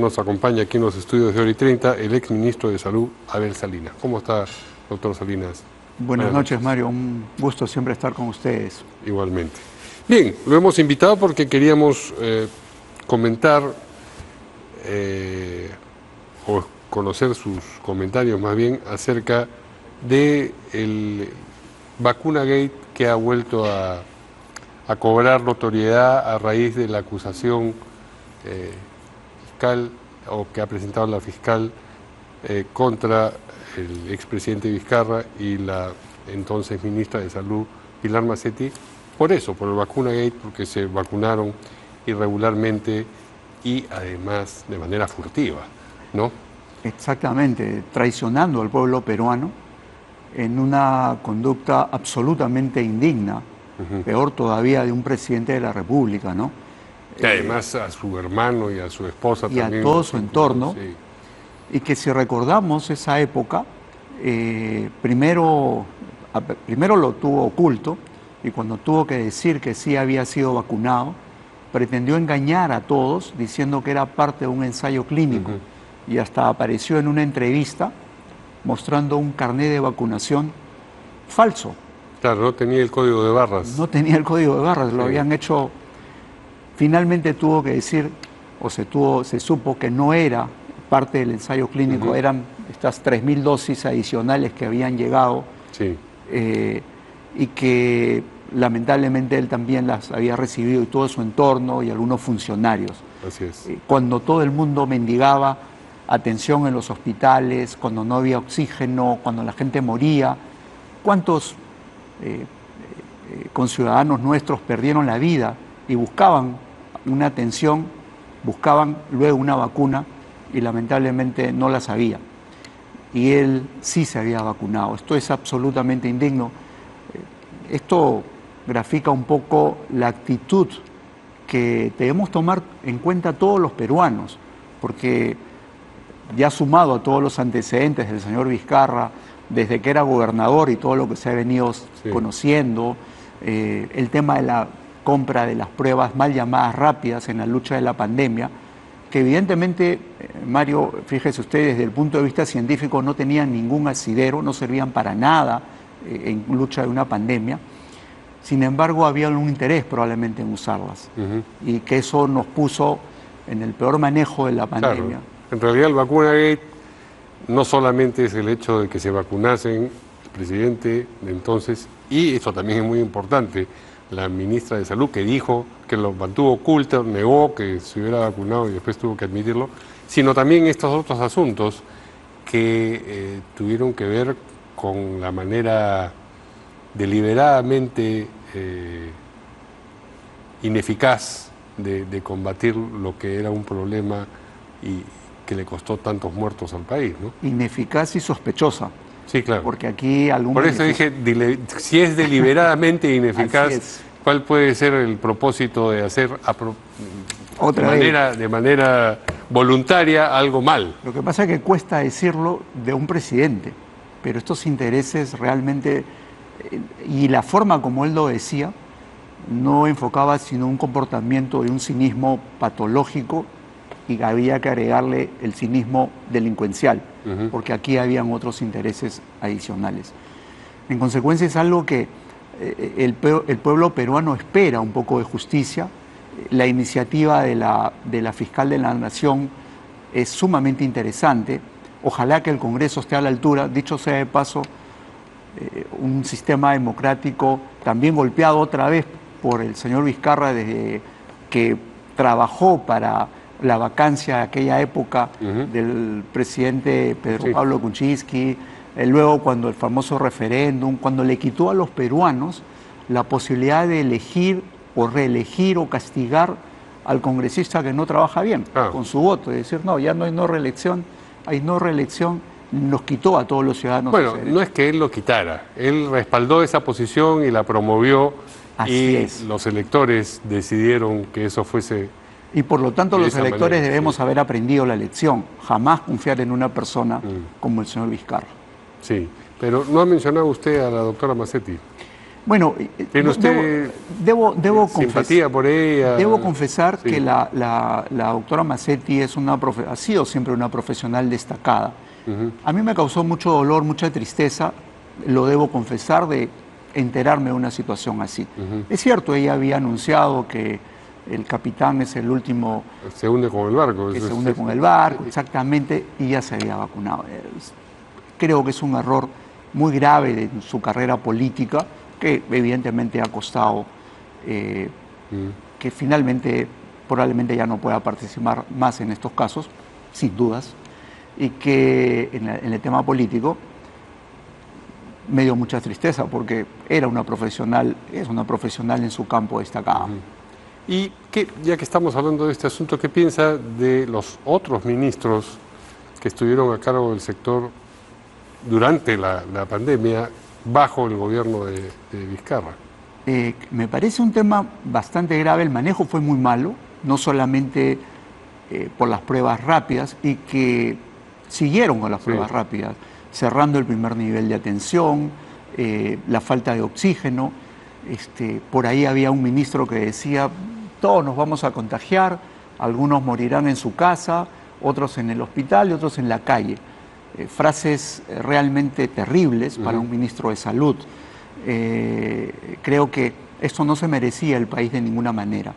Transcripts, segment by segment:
nos acompaña aquí en los estudios de Hora y 30 el exministro de Salud, Abel Salinas. ¿Cómo está, doctor Salinas? Buenas noches, Mario. Un gusto siempre estar con ustedes. Igualmente. Bien, lo hemos invitado porque queríamos comentar o conocer sus comentarios más bien acerca de el vacuna-gate que ha vuelto a cobrar notoriedad a raíz de la acusación fiscal o que ha presentado la fiscal contra el expresidente Vizcarra y la entonces ministra de Salud, Pilar Macetti, por eso, por el vacuna-gate, porque se vacunaron irregularmente y además de manera furtiva, ¿no? Exactamente, traicionando al pueblo peruano en una conducta absolutamente indigna, peor todavía de un presidente de la República, ¿no? Que además a su hermano y a su esposa y también. a todo su entorno, sí. Y que si recordamos esa época, primero lo tuvo oculto, y cuando tuvo que decir que sí había sido vacunado, pretendió engañar a todos diciendo que era parte de un ensayo clínico, y hasta apareció en una entrevista mostrando un carnet de vacunación falso. Claro, no tenía el código de barras. No tenía el código de barras, lo habían hecho. Finalmente tuvo que decir, o se supo que no era parte del ensayo clínico, eran estas 3.000 dosis adicionales que habían llegado, y que lamentablemente él también las había recibido, y todo su entorno y algunos funcionarios. Así es. Cuando todo el mundo mendigaba atención en los hospitales, cuando no había oxígeno, cuando la gente moría, ¿cuántos conciudadanos nuestros perdieron la vida y buscaban una atención, buscaban luego una vacuna y lamentablemente no las había? Y él sí se había vacunado. Esto es absolutamente indigno. Esto grafica un poco la actitud que debemos tomar en cuenta todos los peruanos, porque ya sumado a todos los antecedentes del señor Vizcarra, desde que era gobernador y todo lo que se ha venido conociendo, el tema de la compra de las pruebas mal llamadas rápidas en la lucha de la pandemia, que evidentemente, Mario, fíjese usted, desde el punto de vista científico no tenían ningún asidero, no servían para nada en lucha de una pandemia. Sin embargo, había un interés probablemente en usarlas, y que eso nos puso en el peor manejo de la pandemia. Claro. En realidad el vacuna-gate no solamente es el hecho de que se vacunasen el presidente de entonces, y eso también es muy importante, la ministra de Salud que dijo que lo mantuvo oculto, negó que se hubiera vacunado y después tuvo que admitirlo, sino también estos otros asuntos que tuvieron que ver con la manera deliberadamente ineficaz de combatir lo que era un problema y que le costó tantos muertos al país, ¿no? Ineficaz y sospechosa. Sí, claro. Porque aquí Por eso dije, si es deliberadamente ineficaz, ¿cuál puede ser el propósito de hacer de manera voluntaria algo mal? Lo que pasa es que cuesta decirlo de un presidente, pero estos intereses realmente, y la forma como él lo decía, no enfocaba sino un comportamiento de un cinismo patológico, y había que agregarle el cinismo delincuencial, porque aquí habían otros intereses adicionales. En consecuencia, es algo que el pueblo peruano espera un poco de justicia. La iniciativa de la fiscal de la Nación es sumamente interesante. Ojalá que el Congreso esté a la altura. Dicho sea de paso, un sistema democrático también golpeado otra vez por el señor Vizcarra desde que trabajó para la vacancia de aquella época del presidente Pedro Pablo Kuczynski, luego cuando el famoso referéndum, cuando le quitó a los peruanos la posibilidad de elegir o reelegir o castigar al congresista que no trabaja bien con su voto, es decir, no, ya no hay no reelección, nos quitó a todos los ciudadanos. Bueno, no es que él lo quitara, él respaldó esa posición y la promovió. Los electores decidieron que eso fuese. Y por lo tanto los electores debemos haber aprendido la lección, jamás confiar en una persona como el señor Vizcarra. Sí, pero no ha mencionado usted a la doctora Macetti. Bueno, ¿Tiene usted simpatía por ella? Debo confesar Sí. que la doctora Massetti ha sido siempre una profesional destacada. A mí me causó mucho dolor, mucha tristeza, lo debo confesar, de enterarme de una situación así. Es cierto, ella había anunciado que el capitán es el último Se hunde con el barco. que se hunde con el barco, exactamente, y ya se había vacunado. Creo que es un error muy grave de su carrera política, que evidentemente ha costado que finalmente probablemente ya no pueda participar más en estos casos, sin dudas, y que en el tema político me dio mucha tristeza porque era una profesional, es una profesional en su campo destacada. Y ya que estamos hablando de este asunto, ¿qué piensa de los otros ministros que estuvieron a cargo del sector durante la pandemia bajo el gobierno de Vizcarra? Me parece un tema bastante grave. El manejo fue muy malo, no solamente por las pruebas rápidas, y que siguieron con las pruebas rápidas, cerrando el primer nivel de atención, la falta de oxígeno. Por ahí había un ministro que decía: todos nos vamos a contagiar, algunos morirán en su casa, otros en el hospital y otros en la calle. Frases realmente terribles para un ministro de salud. Creo que esto no se merecía el país de ninguna manera.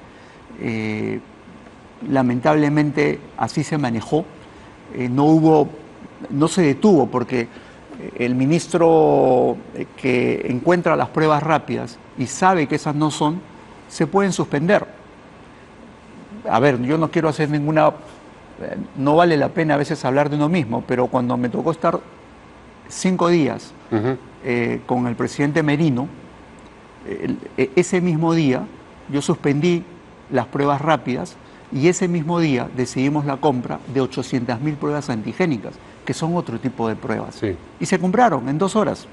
Lamentablemente así se manejó, no se detuvo, porque el ministro que encuentra las pruebas rápidas y sabe que esas no son, se pueden suspender. A ver, yo no quiero hacer no vale la pena a veces hablar de uno mismo, pero cuando me tocó estar 5 días con el presidente Merino, ese mismo día yo suspendí las pruebas rápidas y ese mismo día decidimos la compra de 800.000 pruebas antigénicas, que son otro tipo de pruebas. Sí. Y se compraron en 2 horas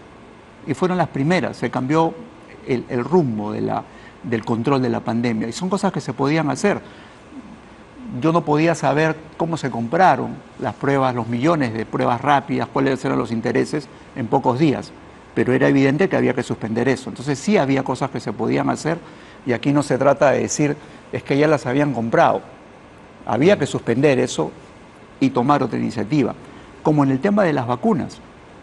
y fueron las primeras. Se cambió el rumbo del control de la pandemia y son cosas que se podían hacer. Yo no podía saber cómo se compraron las pruebas, los millones de pruebas rápidas, cuáles eran los intereses en pocos días, pero era evidente que había que suspender eso. Entonces sí había cosas que se podían hacer, y aquí no se trata de decir es que ya las habían comprado. Había que suspender eso y tomar otra iniciativa. Como en el tema de las vacunas.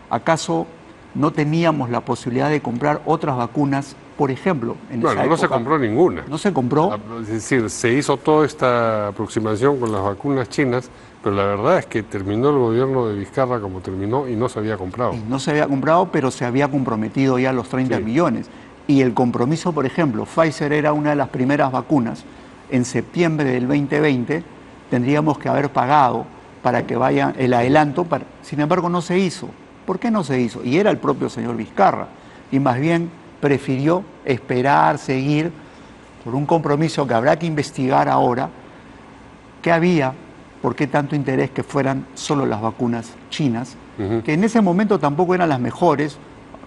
¿Acaso no teníamos la posibilidad de comprar otras vacunas? Por ejemplo, en esa época, no se compró ninguna. No se compró. Es decir, se hizo toda esta aproximación con las vacunas chinas, pero la verdad es que terminó el gobierno de Vizcarra como terminó y no se había comprado. Y no se había comprado, pero se había comprometido ya los 30 millones. Y el compromiso, por ejemplo, Pfizer era una de las primeras vacunas. En septiembre del 2020 tendríamos que haber pagado para que vayan el adelanto. Sin embargo, no se hizo. ¿Por qué no se hizo? Y era el propio señor Vizcarra. Y más bien prefirió esperar, seguir, por un compromiso que habrá que investigar ahora. ¿Qué había? ¿Por qué tanto interés que fueran solo las vacunas chinas? Que en ese momento tampoco eran las mejores.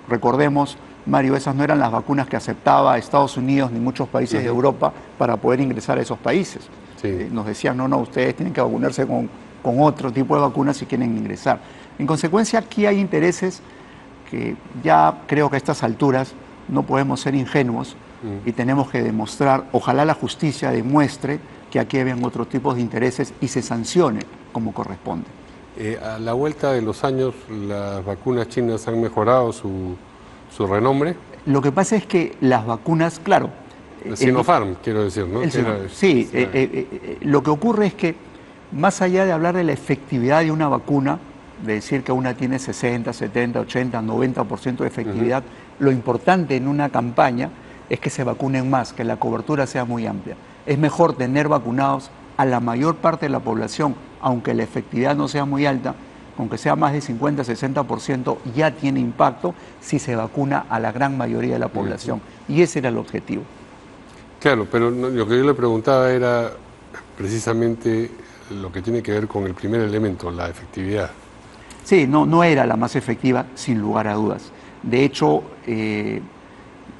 Recordemos, Mario, esas no eran las vacunas que aceptaba Estados Unidos ni muchos países de Europa para poder ingresar a esos países. Nos decían: no, ustedes tienen que vacunarse con otro tipo de vacunas si quieren ingresar. En consecuencia, aquí hay intereses que ya creo que a estas alturas no podemos ser ingenuos y tenemos que demostrar, ojalá la justicia demuestre que aquí habían otros tipos de intereses y se sancione como corresponde. A la vuelta de los años, ¿las vacunas chinas han mejorado su renombre? Lo que pasa es que las vacunas, claro... Sinopharm, quiero decir, ¿no? Sí, lo que ocurre es que, más allá de hablar de la efectividad de una vacuna, de decir que una tiene 60, 70, 80, 90% de efectividad, lo importante en una campaña es que se vacunen más, que la cobertura sea muy amplia. Es mejor tener vacunados a la mayor parte de la población, aunque la efectividad no sea muy alta, aunque sea más de 50, 60%, ya tiene impacto si se vacuna a la gran mayoría de la población. Y ese era el objetivo. Claro, pero lo que yo le preguntaba era precisamente lo que tiene que ver con el primer elemento, la efectividad. Sí, no era la más efectiva, sin lugar a dudas. De hecho,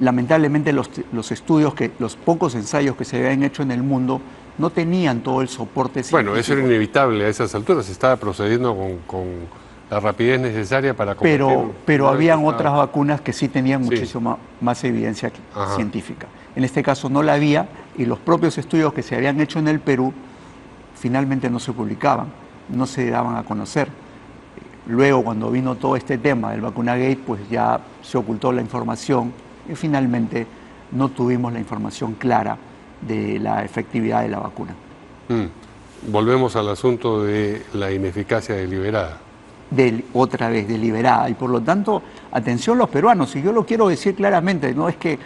lamentablemente los estudios, los pocos ensayos que se habían hecho en el mundo no tenían todo el soporte científico. Bueno, eso era inevitable a esas alturas. Se estaba procediendo con la rapidez necesaria para combatir. Pero habían otras vacunas que sí tenían muchísima más evidencia científica. En este caso no la había, y los propios estudios que se habían hecho en el Perú finalmente no se publicaban, no se daban a conocer. Luego, cuando vino todo este tema del Vacunagate, pues ya se ocultó la información y finalmente no tuvimos la información clara de la efectividad de la vacuna. Volvemos al asunto de la ineficacia deliberada. Otra vez, deliberada. Y por lo tanto, atención los peruanos, y yo lo quiero decir claramente, ¿no? Es que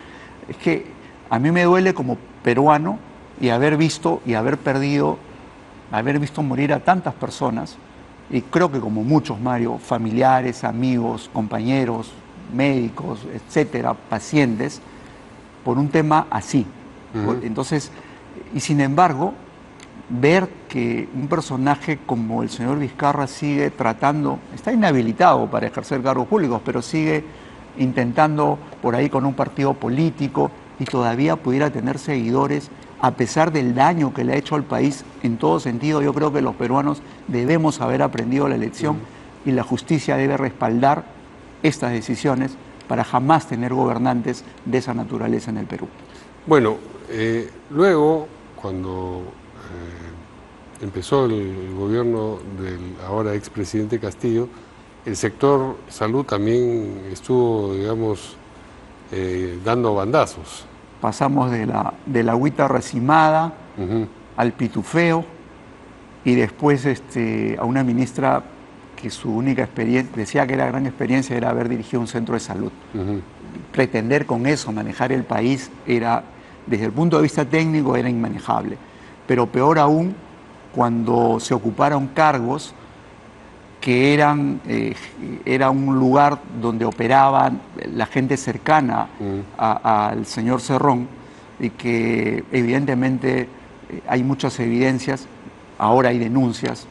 a mí me duele como peruano y haber visto morir a tantas personas, y creo que como muchos, Mario, familiares, amigos, compañeros, médicos, etcétera, pacientes, por un tema así. Entonces, y sin embargo, ver que un personaje como el señor Vizcarra sigue tratando, está inhabilitado para ejercer cargos públicos, pero sigue intentando por ahí con un partido político y todavía pudiera tener seguidores, a pesar del daño que le ha hecho al país en todo sentido. Yo creo que los peruanos debemos haber aprendido la lección y la justicia debe respaldar estas decisiones para jamás tener gobernantes de esa naturaleza en el Perú. Bueno, luego, cuando empezó el gobierno del ahora expresidente Castillo, el sector salud también estuvo, digamos, dando bandazos. Pasamos de la agüita racimada al pitufeo, y después a una ministra que su única experiencia, decía que era gran experiencia, era haber dirigido un centro de salud. Pretender con eso manejar el país era, desde el punto de vista técnico, era inmanejable. Pero peor aún, cuando se ocuparon cargos que era un lugar donde operaban la gente cercana al señor Cerrón, y que evidentemente hay muchas evidencias, ahora hay denuncias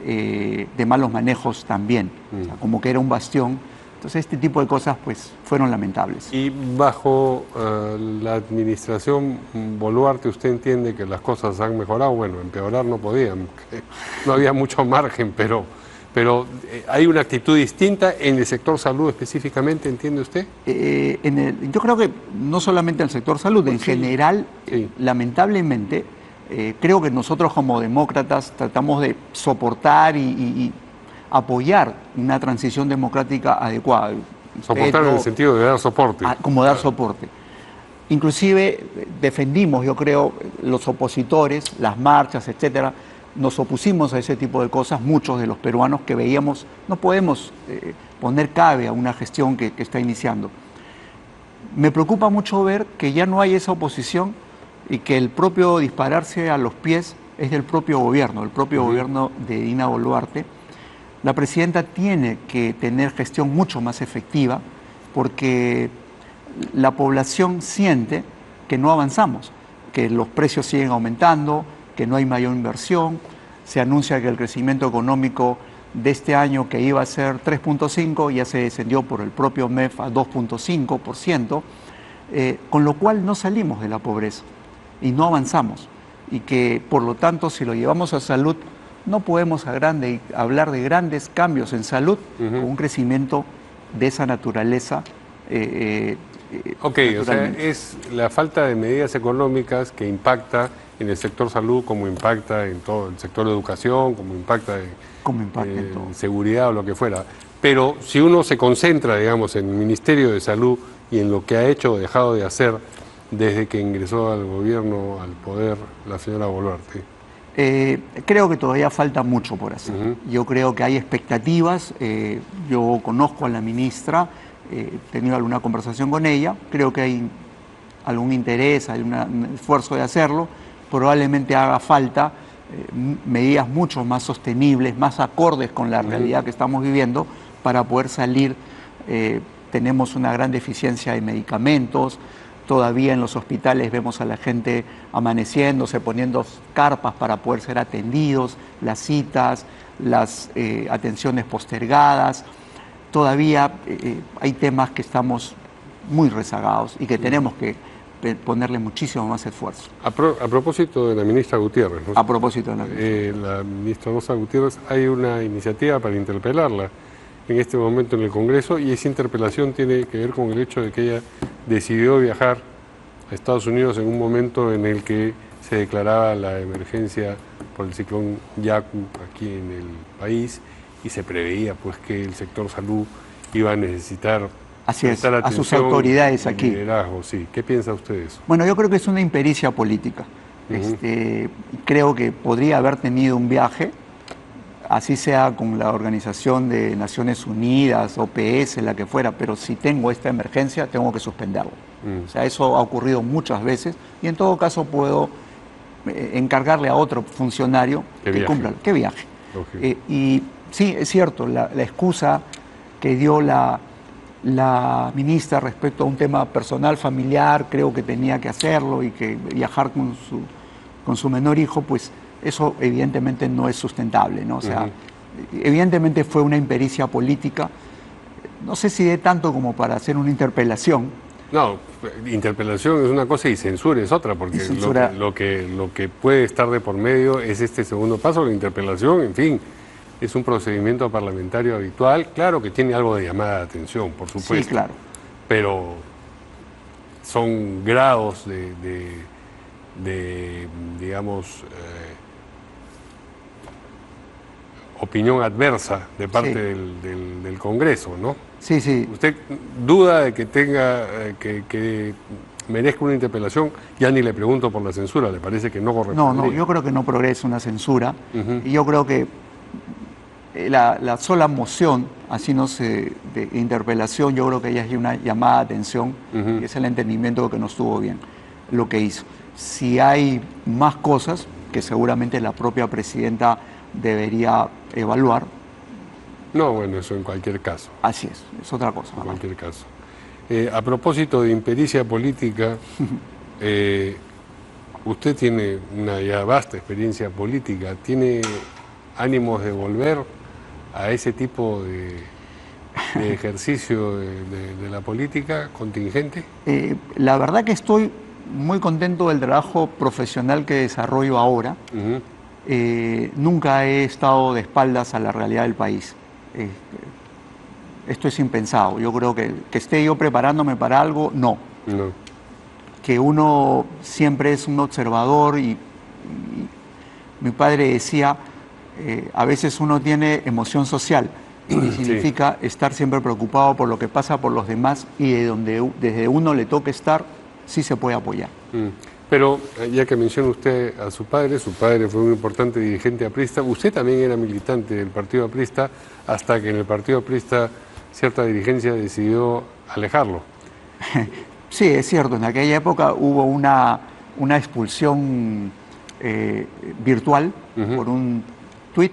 de malos manejos también, o sea, como que era un bastión. Entonces este tipo de cosas pues fueron lamentables. Y bajo la administración Boluarte, ¿usted entiende que las cosas han mejorado? Bueno, empeorar no podían, no había mucho margen, pero hay una actitud distinta en el sector salud específicamente, ¿entiende usted? Yo creo que no solamente en el sector salud, en general, lamentablemente, creo que nosotros como demócratas tratamos de soportar y apoyar una transición democrática adecuada. Soportar en el sentido de dar soporte. Como dar soporte. Inclusive defendimos, yo creo, los opositores, las marchas, etcétera. Nos opusimos a ese tipo de cosas, muchos de los peruanos que veíamos, no podemos poner cabe a una gestión que está iniciando. Me preocupa mucho ver que ya no hay esa oposición y que el propio dispararse a los pies es del propio gobierno, gobierno de Dina Boluarte. La presidenta tiene que tener gestión mucho más efectiva, porque la población siente que no avanzamos, que los precios siguen aumentando, que no hay mayor inversión. Se anuncia que el crecimiento económico de este año, que iba a ser 3.5, ya se descendió por el propio MEF a 2.5%, con lo cual no salimos de la pobreza y no avanzamos. Y que, por lo tanto, si lo llevamos a salud, no podemos hablar de grandes cambios en salud con un crecimiento de esa naturaleza. Ok, o sea, es la falta de medidas económicas que impacta en el sector salud, como impacta en todo el sector de educación, como impacta en seguridad o lo que fuera. Pero si uno se concentra, digamos, en el Ministerio de Salud y en lo que ha hecho o dejado de hacer desde que ingresó al gobierno, al poder, la señora Boluarte. Creo que todavía falta mucho por hacer. Yo creo que hay expectativas. Yo conozco a la ministra, he tenido alguna conversación con ella, creo que hay algún interés, hay un esfuerzo de hacerlo. Probablemente haga falta medidas mucho más sostenibles, más acordes con la realidad que estamos viviendo para poder salir. Tenemos una gran deficiencia de medicamentos. Todavía en los hospitales vemos a la gente amaneciéndose, poniendo carpas para poder ser atendidos, las citas, las atenciones postergadas. Todavía hay temas que estamos muy rezagados y que tenemos que ponerle muchísimo más esfuerzo. A propósito de la ministra Gutiérrez, ¿no? A propósito de la la ministra Rosa Gutiérrez, hay una iniciativa para interpelarla en este momento en el Congreso, y esa interpelación tiene que ver con el hecho de que ella decidió viajar a Estados Unidos en un momento en el que se declaraba la emergencia por el ciclón Yaku aquí en el país, y se preveía pues que el sector salud iba a necesitar Así es, prestar a sus atención autoridades y aquí. liderazgo, sí. ¿Qué piensa usted de eso? Bueno, yo creo que es una impericia política. Creo que podría haber tenido un viaje, así sea con la Organización de Naciones Unidas, OPS, la que fuera, pero si tengo esta emergencia, tengo que suspenderlo. O sea, eso ha ocurrido muchas veces, y en todo caso puedo encargarle a otro funcionario que cumpla. ¿Qué viaje? Y sí, es cierto, la excusa que dio la ministra respecto a un tema personal, familiar, creo que tenía que hacerlo, y que viajar con su menor hijo, pues eso evidentemente no es sustentable, ¿no? O sea, evidentemente fue una impericia política, no sé si de tanto como para hacer una interpelación. No, interpelación es una cosa y censura es otra, porque censura... lo que puede estar de por medio es este segundo paso. La interpelación, en fin, es un procedimiento parlamentario habitual, claro que tiene algo de llamada de atención, por supuesto. Sí, claro. Pero son grados digamos, opinión adversa de parte del Congreso, ¿no? Sí, sí. ¿Usted duda de que tenga, que merezca una interpelación? Ya ni le pregunto por la censura, ¿le parece que no corresponde? No, yo creo que no progresa una censura. Y yo creo que la sola moción, así no sé, de interpelación, yo creo que ya es una llamada de atención, y es el entendimiento de que no estuvo bien lo que hizo. Si hay más cosas que seguramente la propia presidenta debería evaluar. No, bueno, eso en cualquier caso. Así es otra cosa. En cualquier caso. A propósito de impericia política, usted tiene una ya vasta experiencia política, ¿tiene ánimos de volver a ese tipo de ejercicio de la política contingente? La verdad que estoy muy contento del trabajo profesional que desarrollo ahora. Nunca he estado de espaldas a la realidad del país. Esto es impensado. Yo creo que esté yo preparándome para algo, no. Que uno siempre es un observador, y mi padre decía, a veces uno tiene emoción social, y significa estar siempre preocupado por lo que pasa por los demás, y desde uno le toca estar, sí se puede apoyar. Pero ya que menciona usted a su padre fue un importante dirigente aprista, usted también era militante del Partido Aprista, hasta que en el Partido Aprista cierta dirigencia decidió alejarlo. Sí, es cierto, en aquella época hubo una expulsión virtual por un tuit,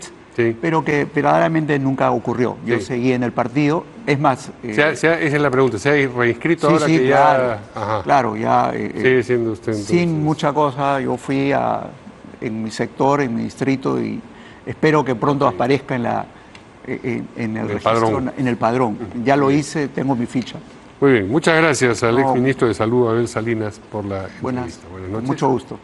pero que verdaderamente nunca ocurrió. Yo seguí en el partido, es más... esa es la pregunta, ¿se ha reinscrito ahora que claro, ya...? Claro, ya... sigue siendo usted entonces. Sin mucha cosa, yo fui en mi sector, en mi distrito, y espero que pronto aparezca en el registro, en el padrón. Ya lo hice, tengo mi ficha. Muy bien, muchas gracias al exministro de Salud, Abel Salinas, por la entrevista. Buenas noches. Mucho gusto.